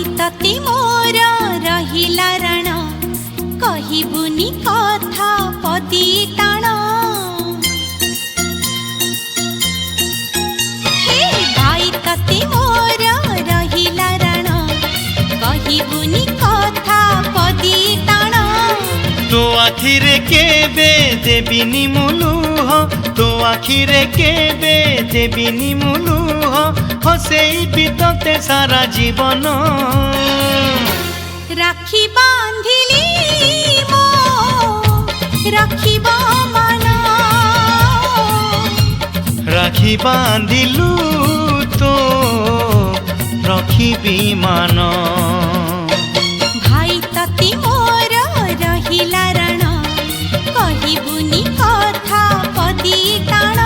तते मोर रहिला राण कहिबुनी कथा पदी टाण हे भाई तते मोर रहिला राण कहिबुनी कथा पदी टाण तो आखिरे केबे देबिनी मुलुह तो आखिरे केबे देबिनी मुलुह हसेई बितते सारा जीवन राखी बांधिली मो राखिब मन राखी बांधिलु तो रखिबी मान भाई तते मोर रहिला राण कहिबुनी कथा पदी टाण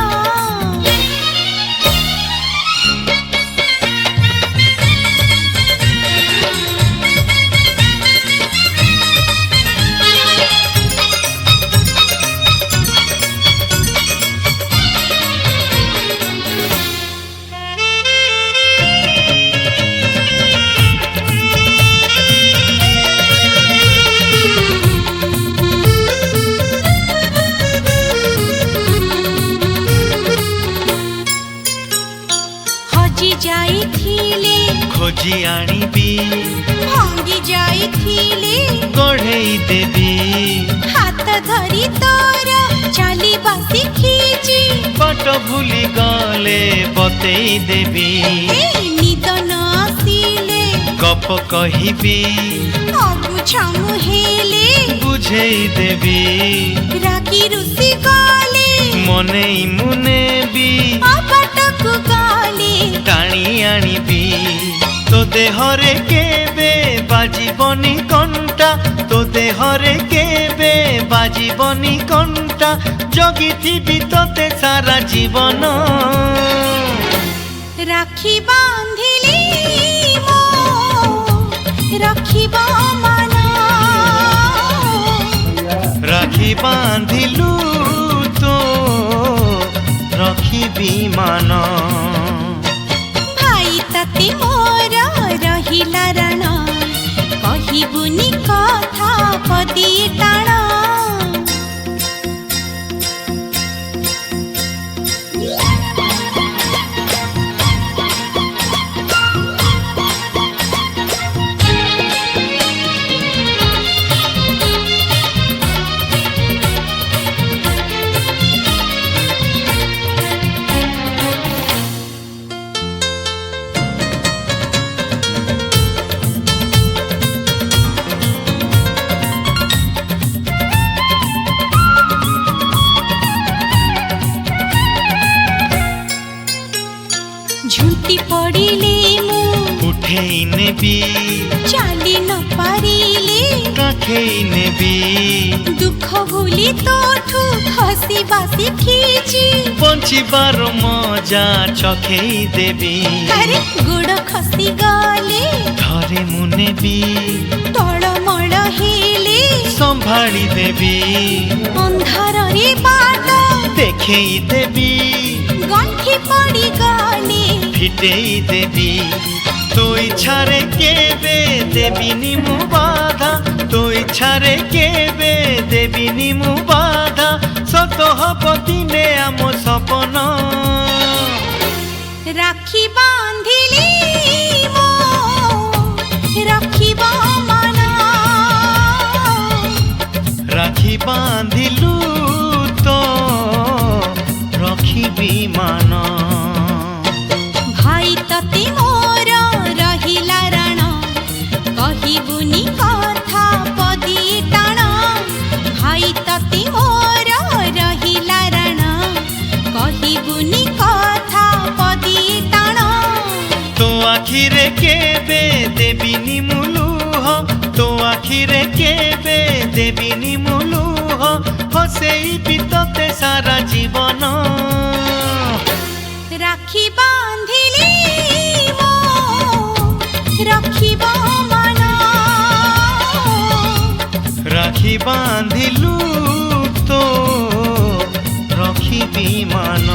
खोजी आनिबी भांगी जाइथिले गढ़ेई देबी हाथ धरी तोर चली बसी खींची बाट भूली गले बतेई देबी निद न आसिले गप कहिबी अबुझामु हेले बुझेई देबी रागी रुसी गले मनेई मुनेबी अबाटकु गले टाणी आनिबी तो देहरे केबे बाजिबनी कंटा तो देहरे केबे बाजिबनी कंटा जगिथिबी तोते सारा जीवन राखी बांधिली मो राखिब मन राखी बांधिलु तो रखिबी मान भाई तते मोर रहिला राण कहिबुनी कथा पदी टाण झुंटी पड़िले मु उठेई नेबी चाली न पारिले काखेई नेबी दुख भूली तोठू हसी बासी खींची बंचिबार मजा चखेई देबी अरे गोड़ खसी गले धरे मुनेबी तळमळ हेले संभाली देबी अंधार रे बाट देखेई देबी गंठी पड़ी गले फिटेई देबी तो इच्छारे केबे देबिनी मु बाधा तो इच्छारे केबे देबिनी मु बाधा सत हब दिने आम सपन राखी बांधिली मो राखिब मन राखी बांधिलु तो रखिबी मान भाई तते मोर रहिला राण कहिबुनी कथा पदी टाण भाई तते मोर रहिला राण कहिबुनी कथा पदी टाण तो आखिरे केबे देबिनी मुलुह तो आखिरे केबे देबिनी मुलुह हसेई बितते सारा जीवन राखी बांधिली मो राखिब मन राखी बांधिलु तो रखिबी मान।